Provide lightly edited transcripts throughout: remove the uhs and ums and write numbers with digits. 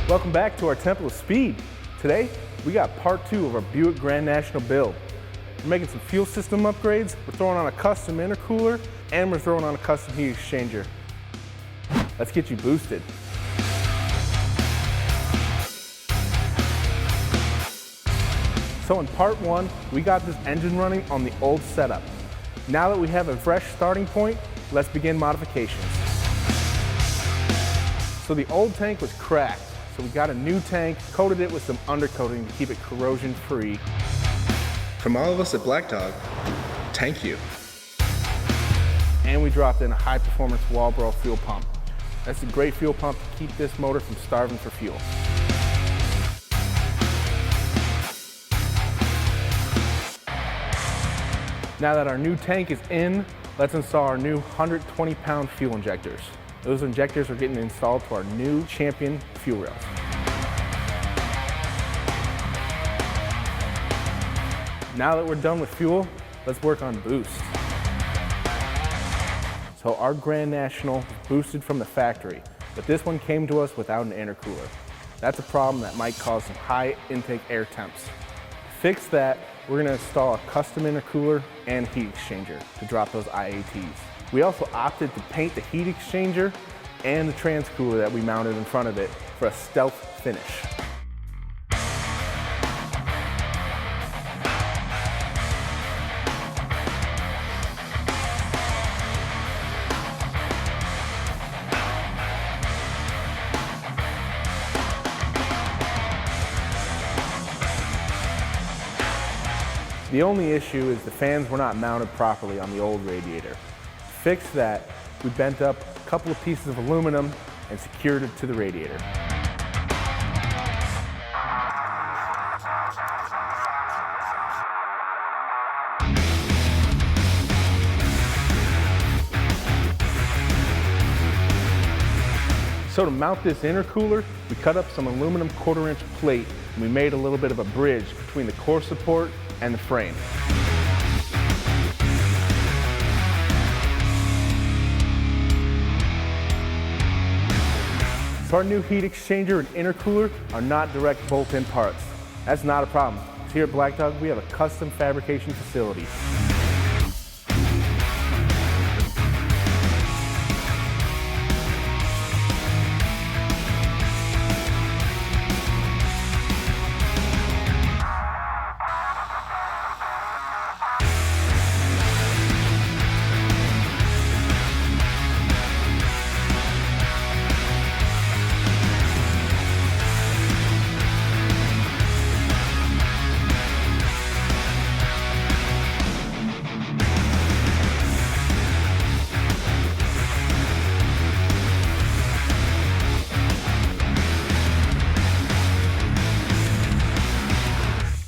Welcome back to our Temple of Speed. Today, we got part 2 of our Buick Grand National build. We're making some fuel system upgrades, we're throwing on a custom intercooler, and we're throwing on a custom heat exchanger. Let's get you boosted. So in part 1, we got this engine running on the old setup. Now that we have a fresh starting point, let's begin modifications. So the old tank was cracked. So we got a new tank, coated it with some undercoating to keep it corrosion free. From all of us at Blackdog, thank you. And we dropped in a high performance Walbro fuel pump. That's a great fuel pump to keep this motor from starving for fuel. Now that our new tank is in, let's install our new 120-pound fuel injectors. Those injectors are getting installed to our new Champion fuel rails. Now that we're done with fuel, let's work on boost. So our Grand National is boosted from the factory, but this one came to us without an intercooler. That's a problem that might cause some high intake air temps. To fix that, we're going to install a custom intercooler and heat exchanger to drop those IATs. We also opted to paint the heat exchanger and the transcooler that we mounted in front of it for a stealth finish. The only issue is the fans were not mounted properly on the old radiator. To fix that, we bent up a couple of pieces of aluminum and secured it to the radiator. So to mount this intercooler, we cut up some aluminum 1/4-inch plate and we made a little bit of a bridge between the core support and the frame. So our new heat exchanger and intercooler are not direct bolt-in parts. That's not a problem. Here at Blackdog, we have a custom fabrication facility.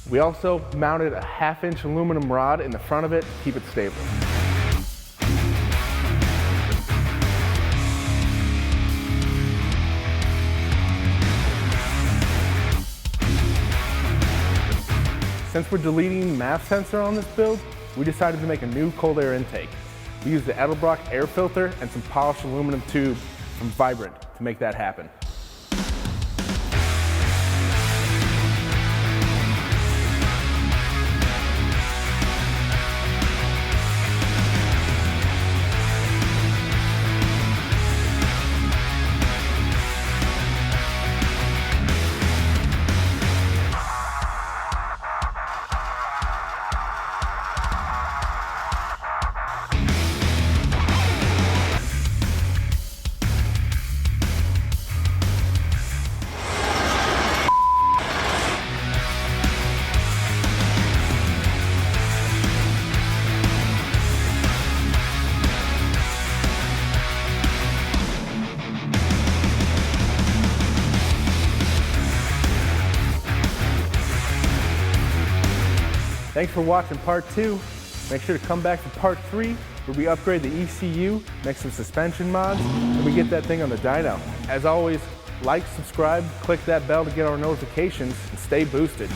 We also mounted a 1/2-inch aluminum rod in the front of it to keep it stable. Since we're deleting the MAF sensor on this build, we decided to make a new cold air intake. We used the Edelbrock air filter and some polished aluminum tube from Vibrant to make that happen. Thanks for watching part 2. Make sure to come back for part 3, where we upgrade the ECU, make some suspension mods, and we get that thing on the dyno. As always, like, subscribe, click that bell to get our notifications, and stay boosted.